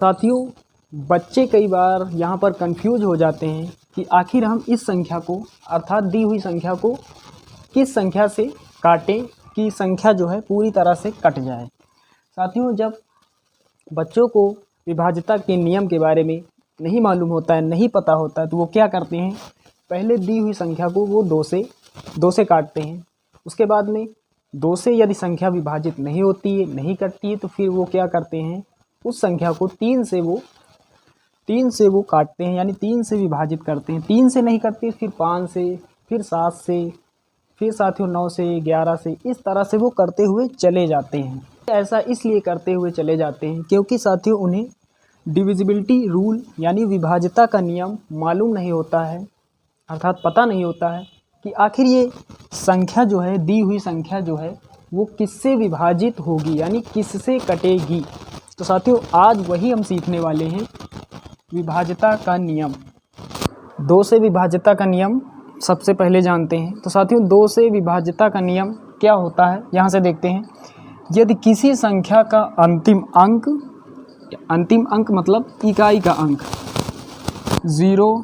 साथियों, बच्चे कई बार यहाँ पर कंफ्यूज हो जाते हैं कि आखिर हम इस संख्या को अर्थात दी हुई संख्या को किस संख्या से काटें कि संख्या जो है पूरी तरह से कट जाए। साथियों, जब बच्चों को विभाज्यता के नियम के बारे में नहीं मालूम होता है, नहीं पता होता है, तो वो क्या करते हैं, पहले दी हुई संख्या को वो दो से काटते हैं। उसके बाद में दो से यदि संख्या विभाजित नहीं होती है, नहीं कटती है, तो फिर वो क्या करते हैं, उस संख्या को तीन से वो काटते हैं, यानी 3 से विभाजित करते हैं। 3 से नहीं करते, फिर 5 से, फिर 7 से, फिर साथियों 9 से, 11 से, इस तरह से वो करते हुए चले जाते हैं। ऐसा इसलिए करते हुए चले जाते हैं क्योंकि साथियों उन्हें डिविजिबिलिटी रूल यानी विभाज्यता का नियम मालूम नहीं होता है, अर्थात पता नहीं होता है कि आखिर ये संख्या जो है, दी हुई संख्या जो है, वो किससे विभाजित होगी, यानी किससे कटेगी। तो साथियों आज वही हम सीखने वाले हैं, विभाज्यता का नियम। 2 से विभाज्यता का नियम सबसे पहले जानते हैं। तो साथियों 2 से विभाज्यता का नियम क्या होता है, यहाँ से देखते हैं। यदि किसी संख्या का अंतिम अंक मतलब इकाई का अंक 0,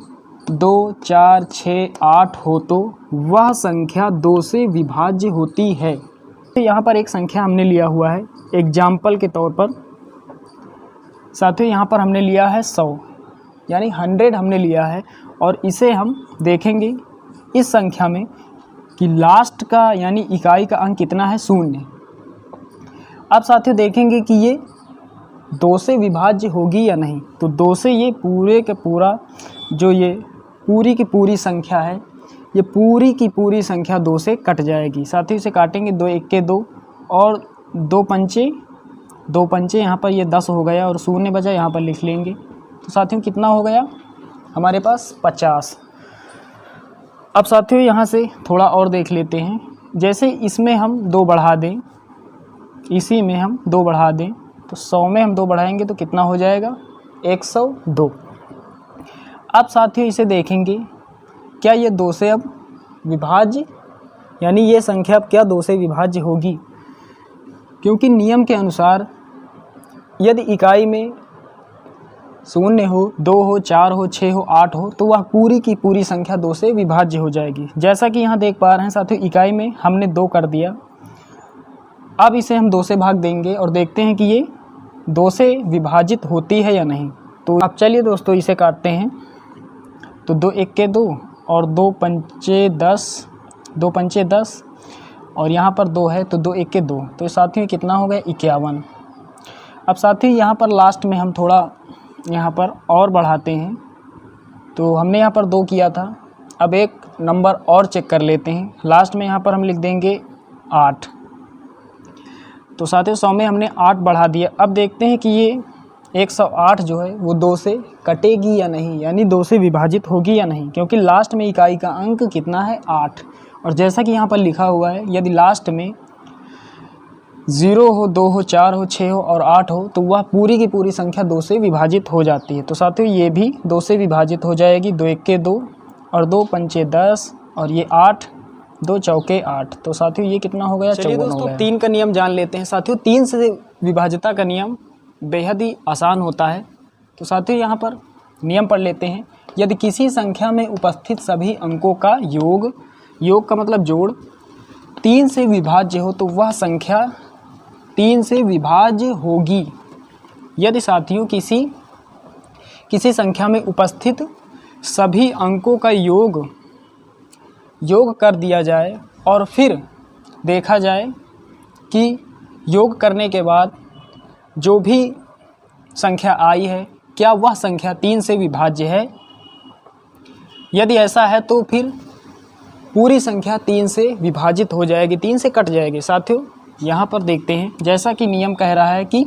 2, 4, 6, 8 हो तो वह संख्या 2 से विभाज्य होती है। तो यहाँ पर एक संख्या हमने लिया हुआ है एग्जाम्पल के तौर पर। साथियों यहाँ पर हमने लिया है 100, यानी 100 हमने लिया है, और इसे हम देखेंगे इस संख्या में कि लास्ट का यानी इकाई का अंक कितना है, 0। अब साथियों देखेंगे कि ये 2 से विभाज्य होगी या नहीं। तो 2 से ये पूरे का पूरा जो ये पूरी की पूरी संख्या है, ये पूरी की पूरी संख्या 2 से कट जाएगी। साथियों इसे काटेंगे, 2 1 2 और 2 पंचे यहाँ पर ये 10 हो गया और 0 बचा, यहाँ पर लिख लेंगे। तो साथियों कितना हो गया हमारे पास, 50। अब साथियों यहाँ से थोड़ा और देख लेते हैं। जैसे इसमें हम 2 बढ़ा दें, इसी में हम 2 बढ़ा दें, तो 100 में हम 2 बढ़ाएंगे तो कितना हो जाएगा, 102। अब साथियों इसे देखेंगे, क्या ये 2 से अब विभाज्य, यानी ये संख्या अब क्या 2 से विभाज्य होगी। क्योंकि नियम के अनुसार यदि इकाई में 0 हो, 2 हो, 4 हो, 6 हो, 8 हो, तो वह पूरी की पूरी संख्या 2 से विभाज्य हो जाएगी। जैसा कि यहाँ देख पा रहे हैं साथियों, इकाई में हमने 2 कर दिया। अब इसे हम 2 से भाग देंगे और देखते हैं कि ये 2 से विभाजित होती है या नहीं। तो अब चलिए दोस्तों इसे काटते हैं। तो 2 1 2 और 2 पंचे 10 और यहाँ पर 2 है, तो 2 1 2, तो साथियों कितना हो गया, 51। अब साथियों यहाँ पर लास्ट में हम थोड़ा यहाँ पर और बढ़ाते हैं। तो हमने यहाँ पर 2 किया था, अब एक नंबर और चेक कर लेते हैं। लास्ट में यहाँ पर हम लिख देंगे 8। तो साथियों 100 में हमने 8 बढ़ा दिया। अब देखते हैं कि ये 108 जो है वो 2 से कटेगी या नहीं, यानी 2 से विभाजित होगी या नहीं। क्योंकि लास्ट में इकाई का अंक कितना है, 8। और जैसा कि यहाँ पर लिखा हुआ है, यदि लास्ट में 0 हो, 2 हो, 4 हो, 6 हो और 8 हो, तो वह पूरी की पूरी संख्या 2 से विभाजित हो जाती है। तो साथियों ये भी 2 से विभाजित हो जाएगी। 2 1 2 और 2 पंचे 10 और ये 8, 2 चौके 8। तो साथियों ये कितना हो गया, 54 हो गया। 3 का नियम जान लेते हैं साथियों। 3 से विभाज्यता का नियम बेहद ही आसान होता है। तो साथियों यहाँ पर नियम पढ़ लेते हैं। यदि किसी संख्या में उपस्थित सभी अंकों का योग का मतलब जोड़ 3 से विभाज्य हो, तो वह संख्या 3 से विभाज्य होगी। यदि साथियों किसी संख्या में उपस्थित सभी अंकों का योग कर दिया जाए और फिर देखा जाए कि योग करने के बाद जो भी संख्या आई है, क्या वह संख्या 3 से विभाज्य है। यदि ऐसा है तो फिर पूरी संख्या 3 से विभाजित हो जाएगी, 3 से कट जाएगी। साथियों यहाँ पर देखते हैं, जैसा कि नियम कह रहा है कि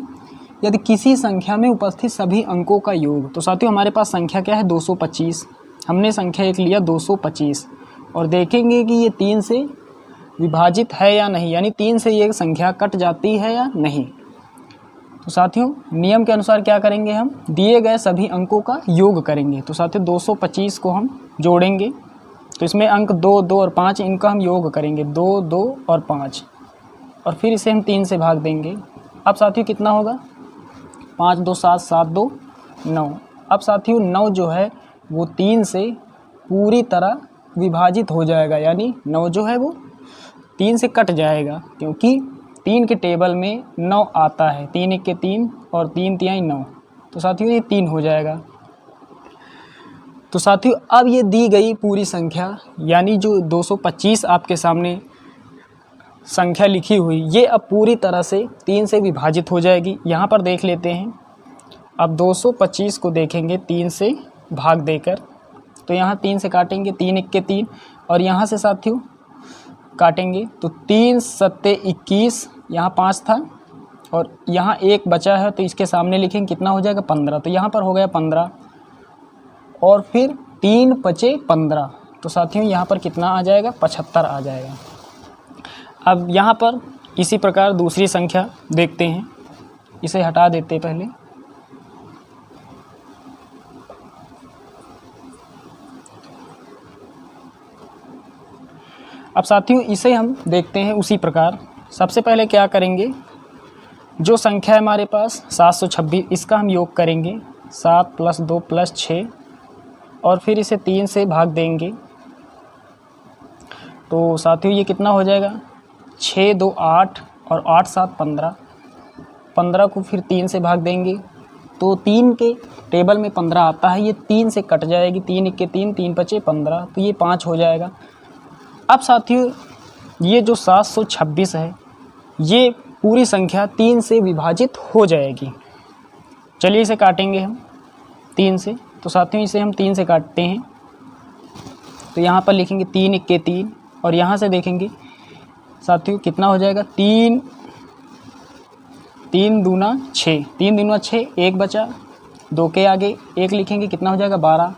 यदि किसी संख्या में उपस्थित सभी अंकों का योग, तो साथियों हमारे पास संख्या क्या है, 225। हमने संख्या एक लिया 225 और देखेंगे कि ये 3 से विभाजित है या नहीं, यानी 3 से ये संख्या कट जाती है या नहीं। तो साथियों नियम के अनुसार क्या करेंगे, हम दिए गए सभी अंकों का योग करेंगे। तो साथियों 225 को हम जोड़ेंगे, तो इसमें अंक 2 2 और 5 इनका हम योग करेंगे, 2 2 और 5, और फिर इसे हम 3 से भाग देंगे। अब साथियों कितना होगा, 5 2 7 7 2 9। अब साथियों 9 जो है वो 3 से पूरी तरह विभाजित हो जाएगा, यानी 9 जो है वो 3 से कट जाएगा, क्योंकि 3 के टेबल में 9 आता है। 3 1 के 3 और 3 तिहाई 9, तो साथियों ये 3 हो जाएगा। तो साथियों अब ये दी गई पूरी संख्या, यानी जो 225 आपके सामने संख्या लिखी हुई, ये अब पूरी तरह से 3 से विभाजित हो जाएगी। यहाँ पर देख लेते हैं। अब 225 को देखेंगे 3 से भाग देकर, तो यहाँ 3 से काटेंगे, 3 1 के 3, और यहाँ से साथियों काटेंगे तो 3 7 21, यहाँ 5 था और यहाँ 1 बचा है, तो इसके सामने लिखेंगे कितना हो जाएगा 15, तो यहाँ पर हो गया 15, और फिर 3 5 15, तो साथियों यहाँ पर कितना आ जाएगा 75 आ जाएगा। अब यहाँ पर इसी प्रकार दूसरी संख्या देखते हैं, इसे हटा देते पहले। अब साथियों इसे हम देखते हैं उसी प्रकार। सबसे पहले क्या करेंगे, जो संख्या है हमारे पास 726, इसका हम योग करेंगे 7 + 2 + 6, और फिर इसे 3 से भाग देंगे। तो साथियों ये कितना हो जाएगा 6 2 8 और 8 7 15। 15 को फिर 3 से भाग देंगे, तो 3 के टेबल में 15 आता है, ये 3 से कट जाएगी। 3 1 के 3, 3 5 15, तो ये 5 हो जाएगा। अब साथियों ये जो 726 है, ये पूरी संख्या 3 से विभाजित हो जाएगी। चलिए इसे काटेंगे हम 3 से। तो साथियों इसे हम 3 से काटते हैं, तो यहाँ पर लिखेंगे 3 1 के 3, और यहाँ से देखेंगे साथियों कितना हो जाएगा 3 दूना 6, 3 दूना 6, 1 बचा, 2 के आगे 1 लिखेंगे, कितना हो जाएगा 12,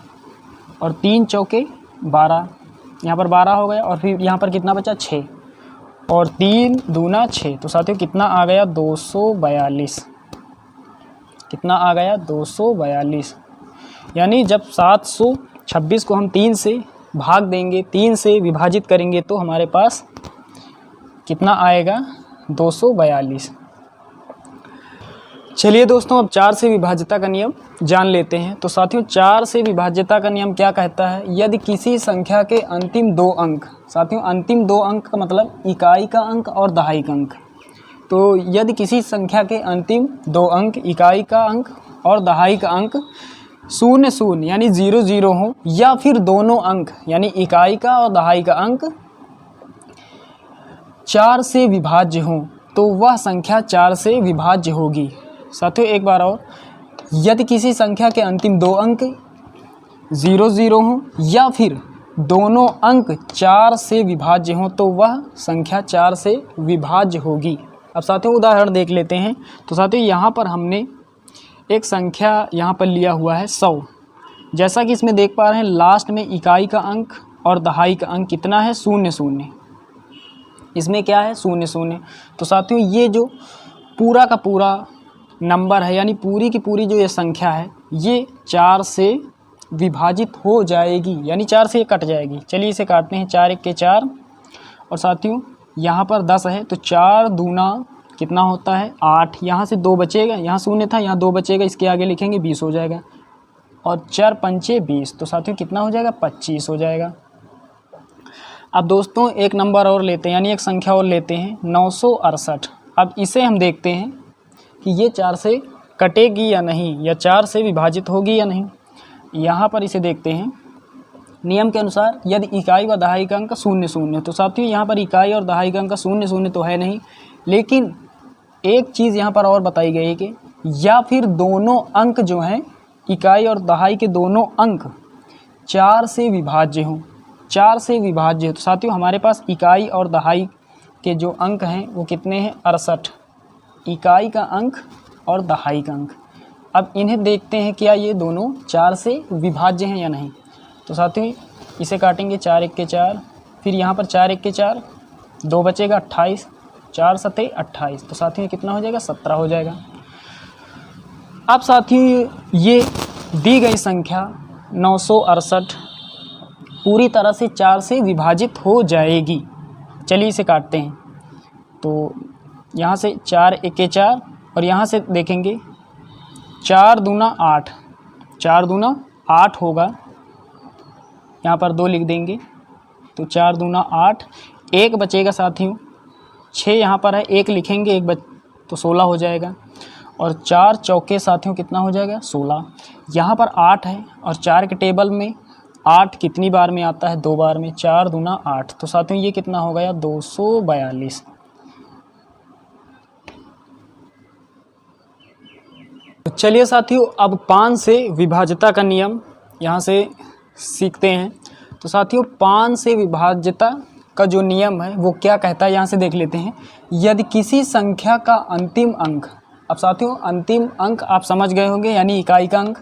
और 3 चौके 12, यहाँ पर 12 हो गया, और फिर यहाँ पर कितना बचा 6, और 3 दूना 6, तो साथियों कितना आ गया 242। कितना आ गया 242। यानी जब 726 को हम 3 से भाग देंगे, 3 से विभाजित करेंगे, तो हमारे पास कितना आएगा 242। चलिए दोस्तों अब 4 से विभाज्यता का नियम जान लेते हैं। तो साथियों 4 से विभाज्यता का नियम क्या कहता है, यदि किसी संख्या के अंतिम 2 अंक, साथियों अंतिम 2 अंक का मतलब इकाई का अंक और दहाई का अंक, तो यदि किसी संख्या के अंतिम 2 अंक, इकाई का अंक और दहाई का अंक 0 0 यानी 0 0 हो, या फिर दोनों अंक यानी इकाई का और दहाई का अंक 4 से विभाज्य हों, तो वह संख्या 4 से विभाज्य होगी। साथियों एक बार और, यदि किसी संख्या के अंतिम 2 अंक 0 0 हों या फिर दोनों अंक 4 से विभाज्य हों, तो वह संख्या 4 से विभाज्य होगी। अब साथियों उदाहरण देख लेते हैं। तो साथियों यहाँ पर हमने एक संख्या यहाँ पर लिया हुआ है 100। जैसा कि इसमें देख पा रहे हैं लास्ट में इकाई का अंक और दहाई का अंक कितना है 0 0, इसमें क्या है 0 0। तो साथियों ये जो पूरा का पूरा नंबर है, यानी पूरी की पूरी जो ये संख्या है, ये 4 से विभाजित हो जाएगी, यानी 4 से ये कट जाएगी। चलिए इसे काटते हैं, 4 1 के 4, और साथियों यहाँ पर 10 है, तो 4 दूना कितना होता है 8, यहाँ से 2 बचेगा, यहाँ 0 था, यहाँ 2 बचेगा, इसके आगे लिखेंगे 20 हो जाएगा, और 4 5 20, तो साथियों कितना हो जाएगा 25 हो जाएगा। अब दोस्तों एक नंबर और लेते हैं, यानी एक संख्या और लेते हैं 968। अब इसे हम देखते हैं कि ये 4 से कटेगी या नहीं, या 4 से विभाजित होगी या नहीं। यहाँ पर इसे देखते हैं नियम के अनुसार, यदि इकाई व दहाई का अंक 0 0, तो साथियों यहाँ पर इकाई और दहाई का अंक 0 0 तो है नहीं, लेकिन एक चीज़ यहाँ पर और बताई गई है कि या फिर दोनों अंक जो हैं, इकाई और दहाई के दोनों अंक 4 से विभाज्य हों, 4 से विभाज्य हो। तो साथियों हमारे पास इकाई और दहाई के जो अंक हैं वो कितने हैं 68, इकाई का अंक और दहाई का अंक। अब इन्हें देखते हैं क्या ये दोनों 4 से विभाज्य हैं या नहीं। तो साथियों इसे काटेंगे, 4 1 के 4, फिर यहाँ पर 4 1 के 4, 2 बचेगा 28, 4 7 28, तो साथियों कितना हो जाएगा 17 हो जाएगा। अब साथियों ये दी गई संख्या 968 पूरी तरह से 4 से विभाजित हो जाएगी। चलिए इसे काटते हैं। तो यहाँ से 4 1 के 4, और यहाँ से देखेंगे 4 दूना 8, 4 दूना 8 होगा, यहाँ पर 2 लिख देंगे तो 4 दूना 8, 1 बचेगा साथियों, 6 यहाँ पर है, 1 लिखेंगे, 1 तो 16 हो जाएगा, और 4 चौके साथियों कितना हो जाएगा 16। यहाँ पर 8 है और 4 के टेबल में 8 कितनी बार में आता है 2 बार में, 4 दूना 8, तो साथियों ये कितना हो गया 242। तो चलिए साथियों अब 5 से विभाज्यता का नियम यहाँ से सीखते हैं। तो साथियों 5 से विभाज्यता का जो नियम है वो क्या कहता है यहाँ से देख लेते हैं। यदि किसी संख्या का अंतिम अंक, अब साथियों अंतिम अंक आप समझ गए होंगे यानी इकाई का अंक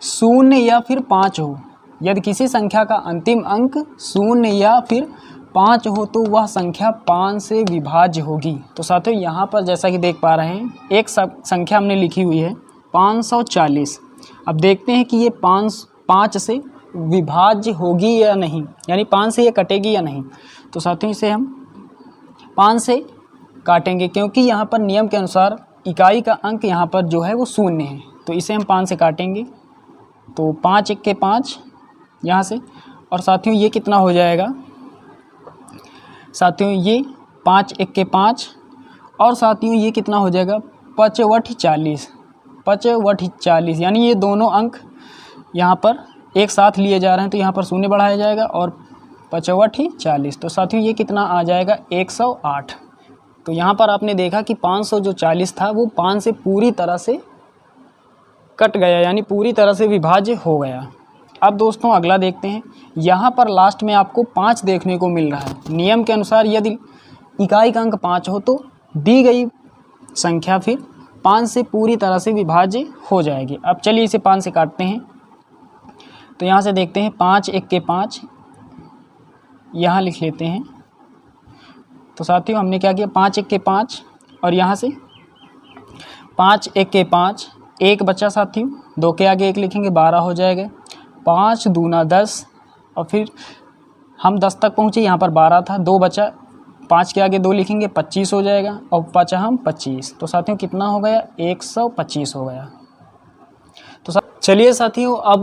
0 या फिर 5 हो, यदि किसी संख्या का अंतिम अंक 0 या फिर 5 हो तो वह संख्या 5 से विभाज्य होगी। तो साथियों यहाँ पर जैसा कि देख पा रहे हैं एक संख्या हमने लिखी हुई है 540। अब देखते हैं कि ये 5 से विभाज्य होगी या नहीं, यानी 5 से ये कटेगी या नहीं। तो साथियों इसे हम 5 से काटेंगे क्योंकि यहाँ पर नियम के अनुसार इकाई का अंक यहाँ पर जो है वो 0 है, तो इसे हम 5 से काटेंगे। तो 5 1 के 5 यहाँ से, और साथियों ये कितना हो जाएगा साथियों, ये 5 1 के 5, और साथियों ये कितना हो जाएगा 5 40, 5 40, यानी ये दोनों अंक यहाँ पर एक साथ लिए जा रहे हैं तो यहाँ पर 0 बढ़ाया जाएगा और 5 40। तो साथियों ये कितना आ जाएगा 108। तो यहाँ पर आपने देखा कि 540 था वो 5 से पूरी तरह से कट गया, यानी पूरी तरह से विभाज्य हो गया। अब दोस्तों अगला देखते हैं। यहाँ पर लास्ट में आपको 5 देखने को मिल रहा है। नियम के अनुसार यदि इकाई का अंक 5 हो तो दी गई संख्या फिर 5 से पूरी तरह से विभाज्य हो जाएगी। अब चलिए इसे 5 से काटते हैं। तो यहाँ से देखते हैं 5 1 के 5, यहाँ लिख लेते हैं। तो साथियों हमने क्या किया 5 1 के 5, और यहाँ से 5 1 के 5, 1 बचा साथियों, 2 के आगे 1 लिखेंगे 12 हो जाएगा, 5 दूना 10, और फिर हम 10 तक पहुँचे, यहाँ पर 12 था, 2 बचा, 5 के आगे 2 लिखेंगे 25 हो जाएगा, और बचा हम 25। तो साथियों कितना हो गया 125 हो गया। तो चलिए साथियों अब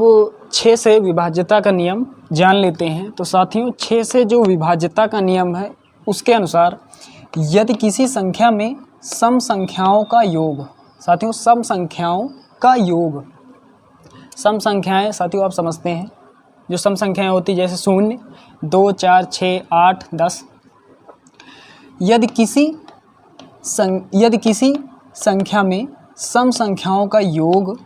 6 से विभाज्यता का नियम जान लेते हैं। तो साथियों 6 से जो विभाज्यता का नियम है उसके अनुसार यदि किसी संख्या में सम संख्याओं का योग, साथियों सम संख्याओं का योग, सम संख्याएं साथियों आप समझते हैं जो सम संख्याएं होती जैसे 0 2 4 6 8 10, यदि किसी संख्या में सम संख्याओं का योग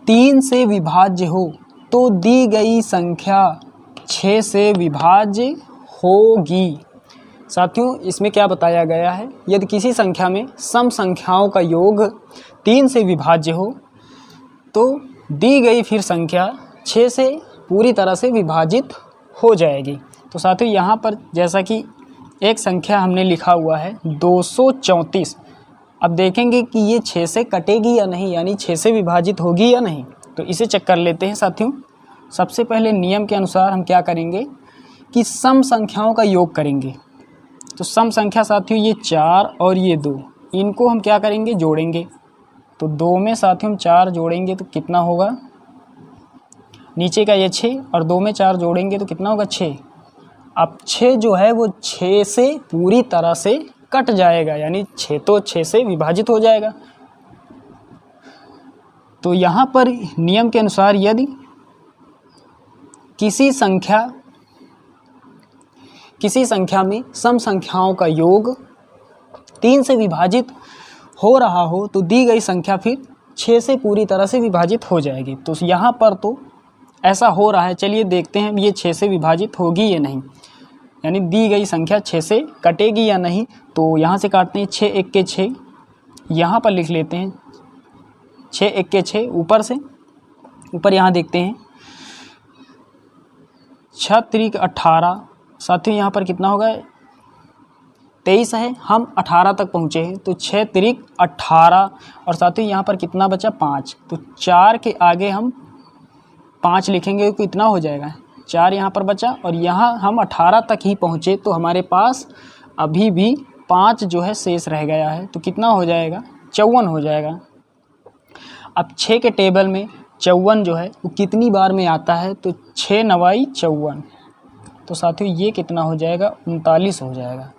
3 से विभाज्य हो तो दी गई संख्या 6 से विभाज्य होगी। साथियों इसमें क्या बताया गया है, यदि किसी संख्या में सम संख्याओं का योग 3 से विभाज्य हो तो दी गई फिर संख्या 6 से पूरी तरह से विभाजित हो जाएगी। तो साथियों यहाँ पर जैसा कि एक संख्या हमने लिखा हुआ है 234, अब देखेंगे कि ये 6 से कटेगी या नहीं, यानी 6 से विभाजित होगी या नहीं। तो इसे चेक कर लेते हैं साथियों। सबसे पहले नियम के अनुसार हम क्या करेंगे कि सम संख्याओं का योग करेंगे। तो सम संख्या साथियों ये 4 और ये 2, इनको हम क्या करेंगे जोड़ेंगे। तो 2 में साथियों हम 4 जोड़ेंगे तो कितना होगा, नीचे का ये 6 और 2 में 4 जोड़ेंगे तो कितना होगा 6। अब 6 जो है वो 6 से पूरी तरह से कट जाएगा, यानी 6 तो 6 से विभाजित हो जाएगा। तो यहाँ पर नियम के अनुसार यदि किसी संख्या में सम संख्याओं का योग 3 से विभाजित हो रहा हो तो दी गई संख्या फिर 6 से पूरी तरह से विभाजित हो जाएगी। तो यहाँ पर तो ऐसा हो रहा है, चलिए देखते हैं ये 6 से विभाजित होगी या नहीं, यानी दी गई संख्या 6 से कटेगी या नहीं। तो यहाँ से काटते हैं 6 1 के 6, यहाँ पर लिख लेते हैं 6 1 के 6, ऊपर यहाँ देखते हैं 6 3 18, साथियों यहाँ पर कितना होगा 23 है, हम 18 तक पहुँचे हैं तो 6 3 18, और साथियों यहाँ पर कितना बचा 5, तो 4 के आगे हम 5 लिखेंगे तो इतना हो जाएगा 4 यहाँ पर बचा, और यहाँ हम 18 तक ही पहुँचे तो हमारे पास अभी भी 5 जो है शेष रह गया है, तो कितना हो जाएगा 54 हो जाएगा। अब 6 के टेबल में 54 जो है वो कितनी बार में आता है, तो 6 9 54, तो साथियों ये कितना हो जाएगा, 39 हो जाएगा।